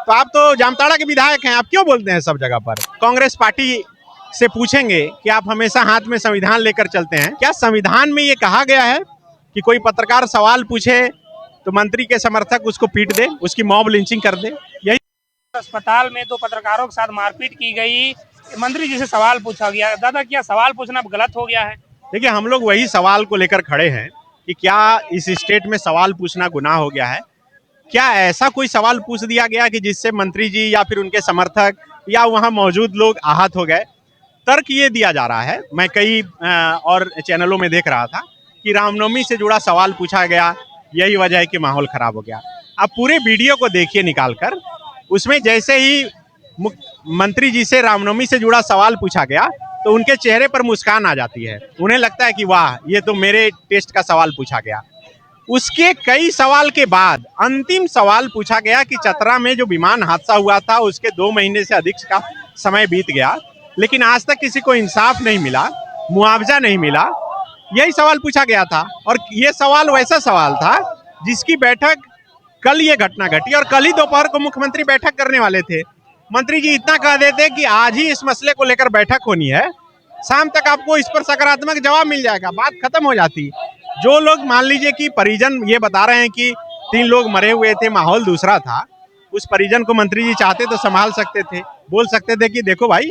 तो आप तो जामताड़ा के विधायक हैं, आप क्यों बोलते हैं सब जगह पर? कांग्रेस पार्टी से पूछेंगे कि आप हमेशा हाथ में संविधान लेकर चलते हैं। क्या संविधान में ये कहा गया है कि कोई पत्रकार सवाल पूछे तो मंत्री के समर्थक उसको पीट दे, उसकी मॉब लिंचिंग कर दे? यही अस्पताल में 2 पत्रकारों के साथ मारपीट की गई, मंत्री जी से सवाल पूछा गया। दादा, क्या सवाल पूछना गलत हो गया है? देखिए, हम लोग वही सवाल को लेकर खड़े हैं कि क्या इस स्टेट में सवाल पूछना गुनाह हो गया है? क्या ऐसा कोई सवाल पूछ दिया गया कि जिससे मंत्री जी या फिर उनके समर्थक या वहां मौजूद लोग आहत हो गए? तर्क ये दिया जा रहा है, मैं कई और चैनलों में देख रहा था कि रामनवमी से जुड़ा सवाल पूछा गया, यही वजह है कि माहौल खराब हो गया। आप पूरे वीडियो को देखिए निकाल कर, उसमें जैसे ही मंत्री जी से रामनवमी से जुड़ा सवाल पूछा गया तो उनके चेहरे पर मुस्कान आ जाती है। उन्हें लगता है कि वाह, ये तो मेरे टेस्ट का सवाल पूछा गया। उसके कई सवाल के बाद अंतिम सवाल पूछा गया कि चतरा में जो विमान हादसा हुआ था उसके 2 महीने से अधिक का समय बीत गया, लेकिन आज तक किसी को इंसाफ नहीं मिला, मुआवजा नहीं मिला। यही सवाल पूछा गया था और ये सवाल वैसा सवाल था जिसकी बैठक कल ये घटना घटी और कल ही दोपहर को मुख्यमंत्री बैठक करने वाले थे। मंत्री जी इतना कह देते कि आज ही इस मसले को लेकर बैठक होनी है, शाम तक आपको इस पर सकारात्मक जवाब मिल जाएगा, बात खत्म हो जाती। जो लोग मान लीजिए कि परिजन ये बता रहे हैं कि 3 लोग मरे हुए थे, माहौल दूसरा था, उस परिजन को मंत्री जी चाहते तो संभाल सकते थे, बोल सकते थे कि देखो भाई,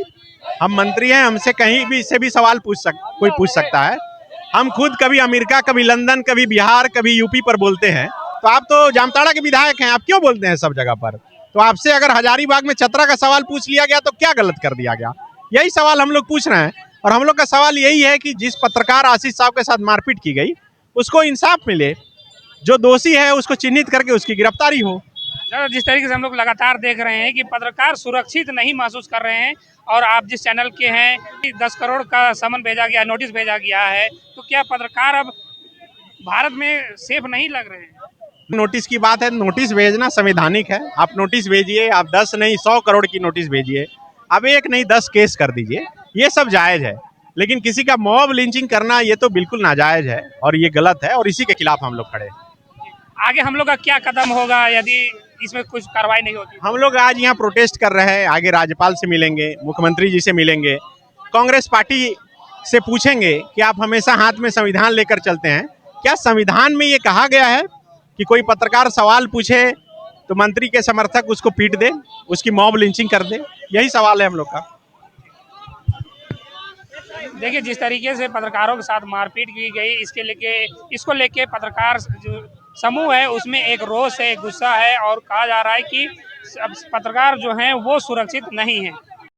हम मंत्री हैं, हमसे कहीं भी से भी सवाल कोई पूछ सकता है। हम खुद कभी अमेरिका, कभी लंदन, कभी बिहार, कभी यूपी पर बोलते हैं। तो आप तो जामताड़ा के विधायक हैं, आप क्यों बोलते हैं सब जगह पर? तो आपसे अगर हजारीबाग में चतरा का सवाल पूछ लिया गया तो क्या गलत कर दिया गया? यही सवाल हम लोग पूछ रहे हैं और हम लोग का सवाल यही है कि जिस पत्रकार आशीष साहब के साथ मारपीट की गई उसको इंसाफ मिले, जो दोषी है उसको चिन्हित करके उसकी गिरफ्तारी हो। जिस तरीके से हम लोग लगातार देख रहे हैं कि पत्रकार सुरक्षित नहीं महसूस कर रहे हैं और आप जिस चैनल के हैं 10 करोड़ का समन भेजा गया, नोटिस भेजा गया है, तो क्या पत्रकार अब भारत में सेफ नहीं लग रहे हैं? नोटिस की बात है, नोटिस भेजना संवैधानिक है। आप नोटिस भेजिए, आप 10 नहीं 100 करोड़ की नोटिस भेजिए, आप 1 नहीं 10 केस कर दीजिए, ये सब जायज है। लेकिन किसी का मॉब लिंचिंग करना ये तो बिल्कुल नाजायज है और ये गलत है और इसी के खिलाफ हम लोग खड़े हैं। आगे हम लोग का क्या कदम होगा यदि इसमें कुछ कार्रवाई नहीं होती? हम लोग आज यहाँ प्रोटेस्ट कर रहे हैं, आगे राज्यपाल से मिलेंगे, मुख्यमंत्री जी से मिलेंगे, कांग्रेस पार्टी से पूछेंगे कि आप हमेशा हाथ में संविधान लेकर चलते हैं। क्या संविधान में ये कहा गया है कि कोई पत्रकार सवाल पूछे तो मंत्री के समर्थक उसको पीट दे, उसकी मॉब लिंचिंग कर दे? यही सवाल है हम लोग का। देखिए, जिस तरीके से पत्रकारों के साथ मारपीट की गई, इसको लेके पत्रकार जो समूह है उसमें एक रोष है, एक गुस्सा है और कहा जा रहा है कि अब पत्रकार जो हैं वो सुरक्षित नहीं है।